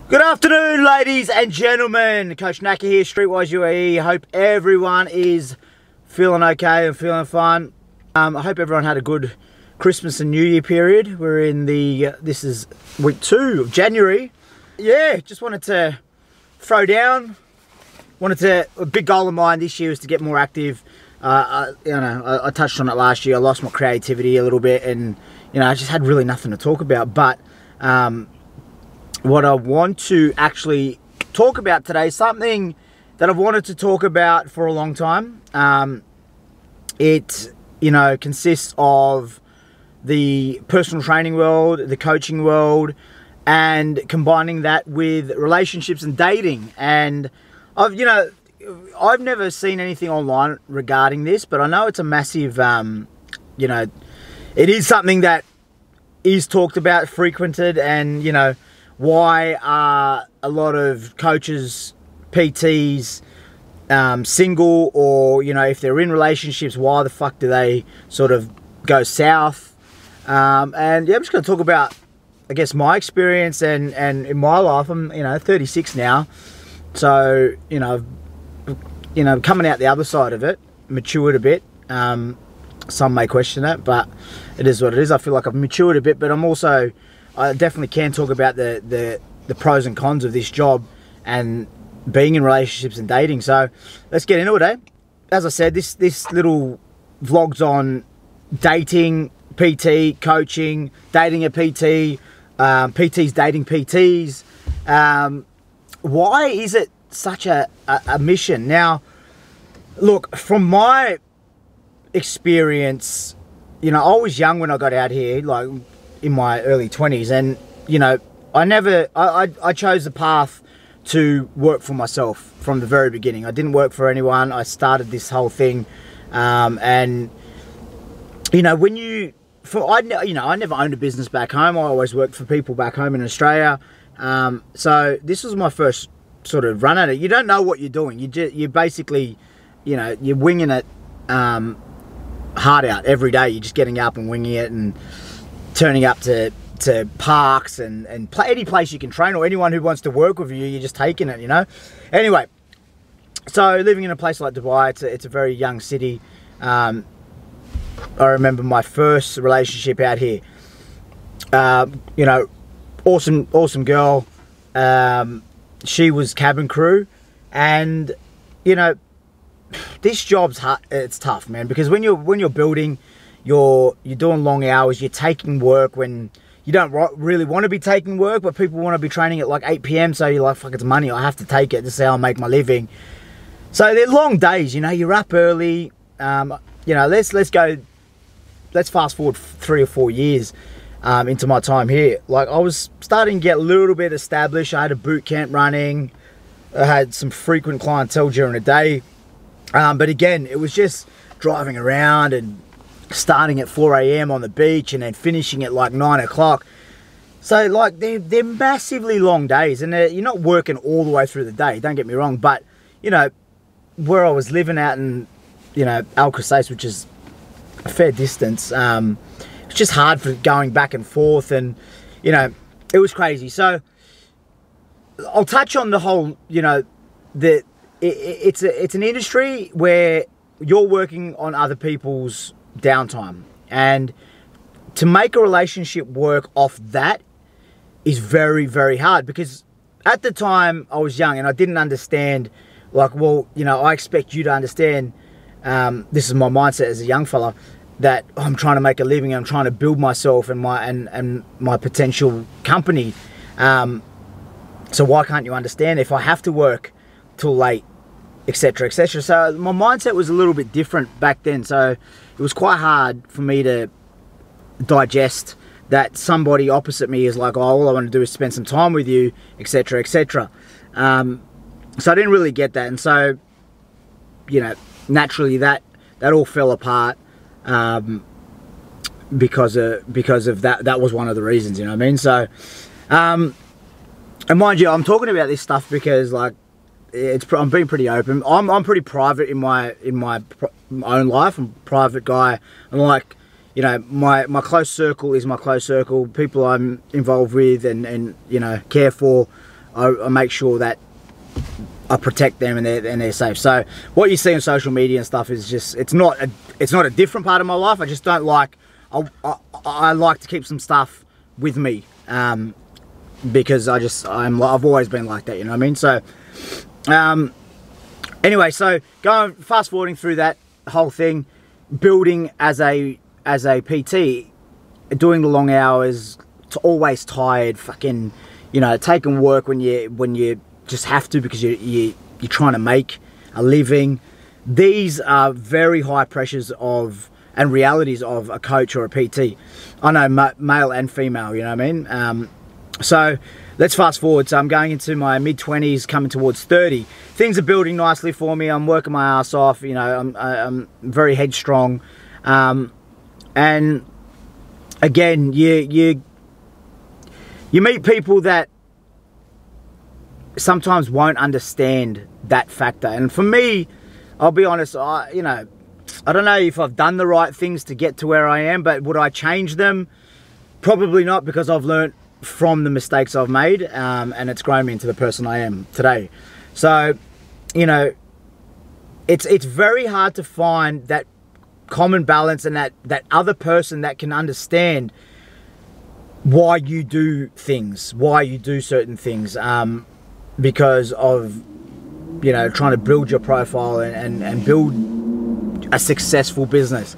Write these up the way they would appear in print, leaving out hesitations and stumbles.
Good afternoon, ladies and gentlemen. Coach Naka here, Streetwise UAE. Hope everyone is feeling okay and feeling fun. I hope everyone had a good Christmas and New Year period. We're in this is week 2 of January. Yeah, just wanted to throw down. A big goal of mine this year is to get more active. I touched on it last year. I lost my creativity a little bit, and I just had really nothing to talk about. But what I want to actually talk about today is something that I've wanted to talk about for a long time. It consists of the personal training world, the coaching world, and combining that with relationships and dating. And I've never seen anything online regarding this, but I know it's a massive, it is something that is talked about, frequented, and why are a lot of coaches, PTs, single, or if they're in relationships, why the fuck do they sort of go south? And yeah, I'm just going to talk about, I guess, my experience and in my life. I'm 36 now, so coming out the other side of it, matured a bit. Some may question that, but it is what it is. I feel like I've matured a bit, but I definitely can talk about the pros and cons of this job and being in relationships and dating. So let's get into it, eh? As I said, this little vlog's on dating, PT, coaching, dating a PT, PTs dating PTs. Why is it such a mission? Now, look, from my experience, I was young when I got out here, like in my early 20s, and I chose the path to work for myself from the very beginning. I didn't work for anyone. I started this whole thing, and I never owned a business back home. I always worked for people back home in Australia. So this was my first sort of run at it. You don't know what you're doing. You basically, you're winging it hard out every day. You're just getting up and winging it and turning up to parks and any place you can train, or anyone who wants to work with you, you're just taking it, Anyway, so living in a place like Dubai, it's a very young city. I remember my first relationship out here. Awesome girl. She was cabin crew, and this job's hard. It's tough, man, because when you're building, you're doing long hours. You're taking work when you don't really want to be taking work, but people want to be training at like 8 PM. So you're like, fuck, it's money. I have to take it. This is how I make my living. So they're long days. You're up early. Let's fast forward 3 or 4 years into my time here. Like, I was starting to get a little bit established. I had a boot camp running. I had some frequent clientele during the day. But again, it was just driving around and starting at 4 AM on the beach and then finishing at like 9 o'clock. So like they're massively long days, and you're not working all the way through the day, don't get me wrong, but where I was living out in Al Qusais, which is a fair distance, it's just hard for going back and forth, and it was crazy. So I'll touch on the whole, it's an industry where you're working on other people's downtime, and to make a relationship work off that is very, very hard, because at the time I was young and I didn't understand, like, well, I expect you to understand, this is my mindset as a young fella, that I'm trying to make a living, I'm trying to build myself and my potential company, so why can't you understand if I have to work till late, etc., etc. So my mindset was a little bit different back then, so it was quite hard for me to digest that somebody opposite me is like, oh, all I want to do is spend some time with you, etc., etc. So I didn't really get that, and so naturally that all fell apart because of that. That was one of the reasons, you know what I mean? So and mind you, I'm talking about this stuff because, like, I'm being pretty open. I'm pretty private in my own life. I'm a private guy. I'm like, my close circle is my close circle. People I'm involved with and care for, I make sure that I protect them and they're safe. So what you see on social media and stuff is just, it's not a different part of my life. I just don't like, I like to keep some stuff with me, because I've always been like that, you know what I mean? So anyway, so fast forwarding through that whole thing, building as a PT, doing the long hours, always tired, fucking, you know, taking work when you just have to because you're trying to make a living. These are very high pressures and realities of a coach or a PT. I know male and female, you know what I mean? So let's fast forward. So I'm going into my mid-20s, coming towards 30. Things are building nicely for me. I'm working my ass off. You know, I'm very headstrong. And again, you meet people that sometimes won't understand that factor. And for me, I'll be honest, you know, I don't know if I've done the right things to get to where I am, but would I change them? Probably not, because I've learned from the mistakes I've made, and it's grown me into the person I am today. So, you know, it's very hard to find that common balance and that other person that can understand why you do things, why you do certain things, because of, you know, trying to build your profile and build a successful business.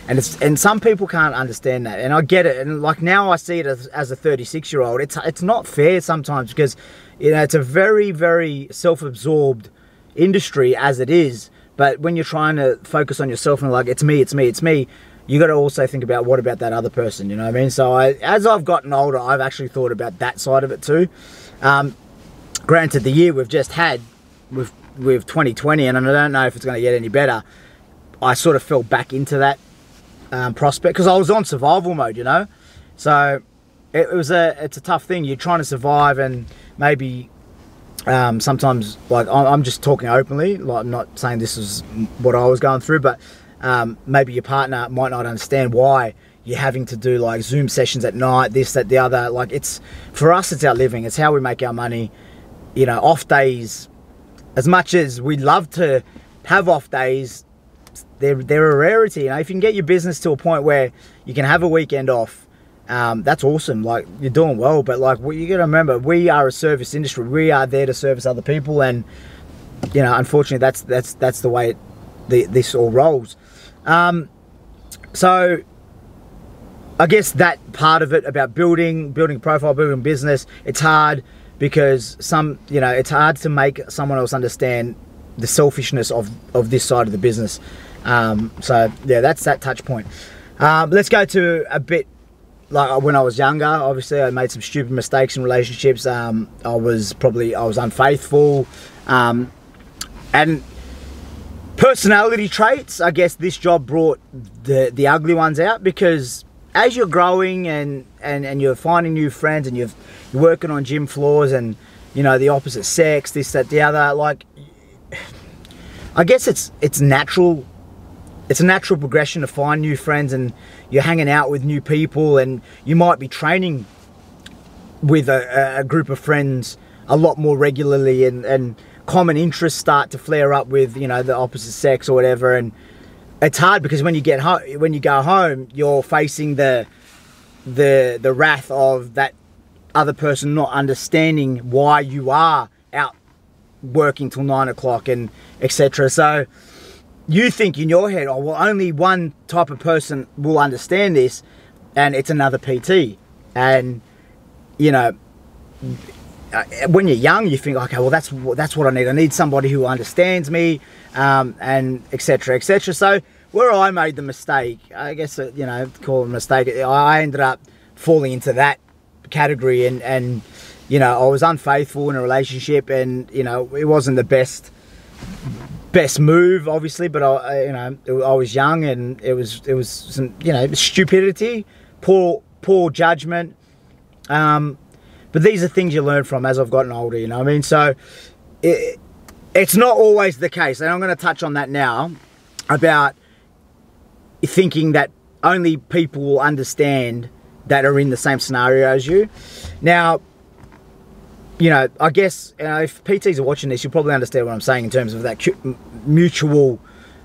And some people can't understand that, and I get it. And like now I see it as a 36-year-old. It's not fair sometimes, because, you know, it's a very, very self-absorbed industry as it is. But when you're trying to focus on yourself and like, it's me, you got to also think about, what about that other person, you know what I mean? So as I've gotten older, I've actually thought about that side of it too. Granted, the year we've just had with 2020, and I don't know if it's going to get any better, I sort of fell back into that prospect, because I was on survival mode, you know. So it's a tough thing. You're trying to survive, and maybe sometimes, like, I'm just talking openly, like, I'm not saying this is what I was going through, but maybe your partner might not understand why you're having to do like Zoom sessions at night, this, that, the other. Like, for us, it's our living, it's how we make our money. You know, off days, as much as we love to have off days, they're a rarity. You know, if you can get your business to a point where you can have a weekend off, that's awesome. Like, you're doing well. But like, you got to remember, we are a service industry. We are there to service other people, and, you know, unfortunately, that's the way this all rolls. So I guess that part of it about building profile, building business, it's hard, because it's hard to make someone else understand the selfishness of this side of the business. So yeah, that's that touch point. Let's go to a bit like when I was younger. Obviously, I made some stupid mistakes in relationships. I was unfaithful, and personality traits. I guess this job brought the ugly ones out, because as you're growing and you're finding new friends, and you're working on gym floors, and, you know, the opposite sex, this, that, the other, like, I guess it's natural. It's a natural progression to find new friends, and you're hanging out with new people, and you might be training with a group of friends a lot more regularly, and common interests start to flare up with, you know, the opposite sex or whatever. And it's hard, because when you go home, you're facing the wrath of that other person not understanding why you are out working till 9 o'clock and etc. So you think in your head, oh, well, only one type of person will understand this, and it's another PT. And, you know, when you're young, you think, okay, well, that's what I need. I need somebody who understands me, and etc, etc. So where I made the mistake, I guess, you know, call it a mistake, I ended up falling into that category, and you know, I was unfaithful in a relationship, and, you know, it wasn't the best move, obviously, but I was young, and it was some, you know, stupidity, poor judgment. But these are things you learn from as I've gotten older, you know what I mean? So it's not always the case, and I'm going to touch on that now, about thinking that only people will understand that are in the same scenario as you. Now, you know, I guess if PTs are watching this, you'll probably understand what I'm saying in terms of that mutual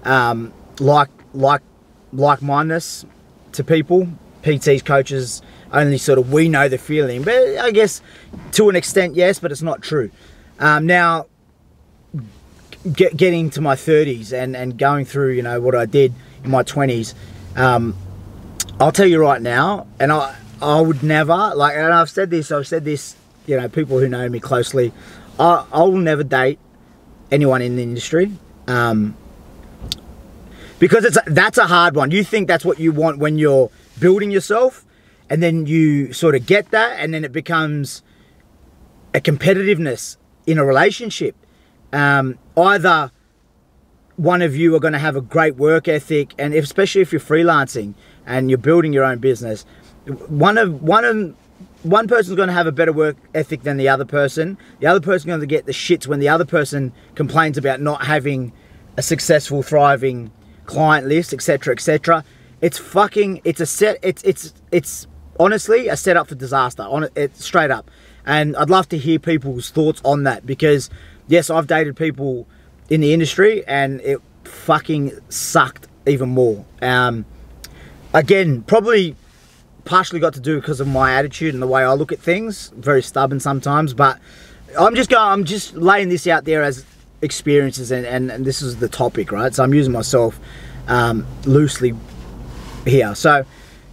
like-mindedness to people. PTs, coaches, only sort of we know the feeling, but I guess to an extent, yes, but it's not true. Now, getting to my 30s and going through, you know, what I did in my 20s, I'll tell you right now, and I would never, like, and I've said this, you know, people who know me closely, I will never date anyone in the industry, because that's a hard one. You think that's what you want when you're building yourself, and then you sort of get that, and then it becomes a competitiveness in a relationship. Either one of you are going to have a great work ethic, and especially if you're freelancing and you're building your own business, one person's going to have a better work ethic than the other person. The other person's going to get the shits when the other person complains about not having a successful, thriving client list, etc., etc. It's honestly a setup for disaster. Straight up. And I'd love to hear people's thoughts on that, because yes, I've dated people in the industry and it fucking sucked even more. Again, probably partially got to do because of my attitude and the way I look at things. Very stubborn sometimes, but I'm just laying this out there as experiences, and this is the topic, right? So I'm using myself loosely here. So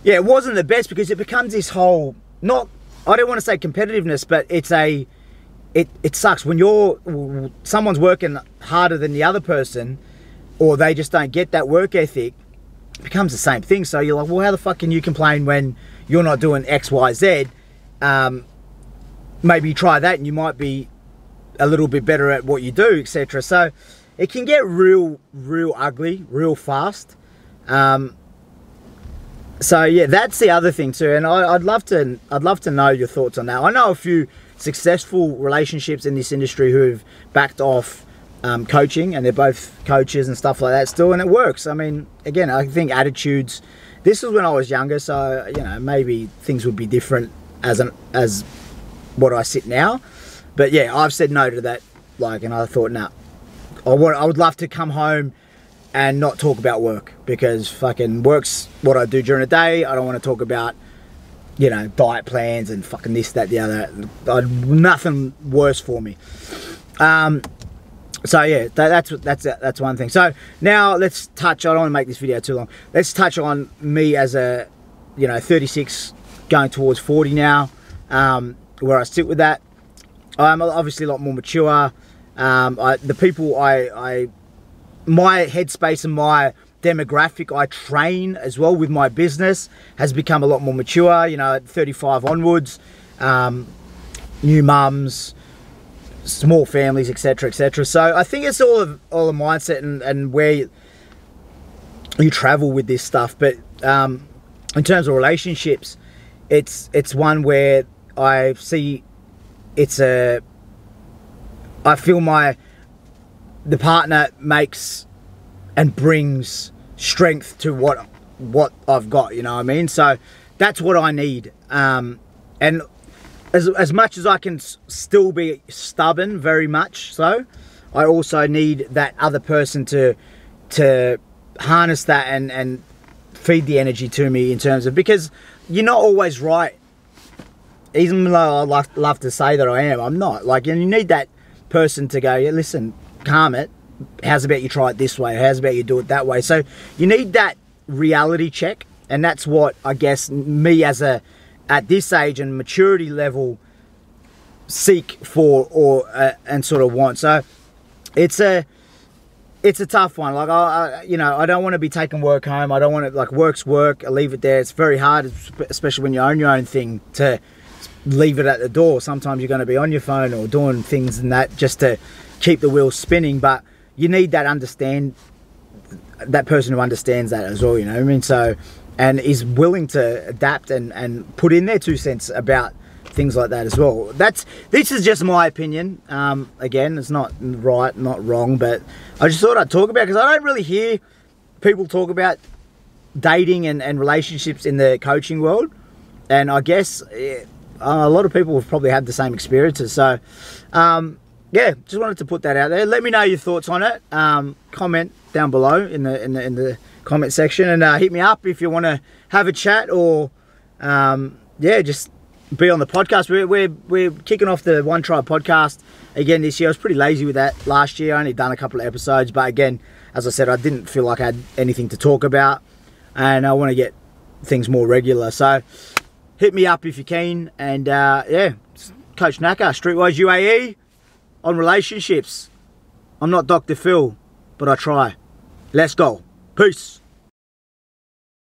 yeah, it wasn't the best, because it becomes this whole, I don't want to say competitiveness, but it sucks when someone's working harder than the other person, or they just don't get that work ethic. It becomes the same thing. So you're like, well, how the fuck can you complain when you're not doing X, Y, Z? Maybe you try that and you might be a little bit better at what you do, etc. So it can get real ugly real fast. So yeah, that's the other thing too, and I'd love to know your thoughts on that. I know a few successful relationships in this industry who have backed off coaching, and they're both coaches and stuff like that still, and it works. I mean, again, I think attitudes. This was when I was younger, so you know, maybe things would be different as what I sit now. But yeah, I've said no to that. Like, and I thought, nah, I would love to come home and not talk about work, because fucking work's what I do during the day. I don't want to talk about, you know, diet plans and fucking this, that, the other. Nothing worse for me. So yeah, that's one thing. So now let's touch. I don't want to make this video too long. Let's touch on me as a, you know, 36 going towards 40 now. Where I sit with that. I'm obviously a lot more mature. The people my headspace and my demographic I train as well with my business has become a lot more mature, you know, at 35 onwards. New mums, small families, etc., etc. So I think it's all a mindset and where you travel with this stuff. But in terms of relationships, it's one where I see I feel the partner makes and brings strength to what I've got, you know what I mean? So that's what I need. And as much as I can still be stubborn, very much so, I also need that other person to harness that and feed the energy to me, in terms of, because you're not always right. Even though I love to say that I am, I'm not. Like, and you need that person to go, yeah, listen, calm it. How's about you try it this way? How's about you do it that way? So you need that reality check, and that's what I guess me at this age and maturity level seek for and sort of want. So it's a tough one. Like I don't want to be taking work home. I don't want to, like, work's work. I leave it there. It's very hard, especially when you own your own thing, to leave it at the door. Sometimes you're going to be on your phone or doing things and that just to keep the wheels spinning, but you need that person who understands that as well, you know what I mean? So, and is willing to adapt and put in their 2 cents about things like that as well. This is just my opinion. Again, it's not right, not wrong, but I just thought I'd talk about it, because I don't really hear people talk about dating and relationships in the coaching world. And I guess a lot of people have probably had the same experiences. So, yeah, just wanted to put that out there. Let me know your thoughts on it. Comment down below in the comment section, and hit me up if you want to have a chat, or yeah, just be on the podcast. We're kicking off the One Tribe podcast again this year. I was pretty lazy with that last year. I only done a couple of episodes, but again, as I said, I didn't feel like I had anything to talk about, and I want to get things more regular. So hit me up if you're keen. And yeah, Coach Naka, Streetwise UAE, on relationships. I'm not Dr. Phil, but I try. Let's go. Peace.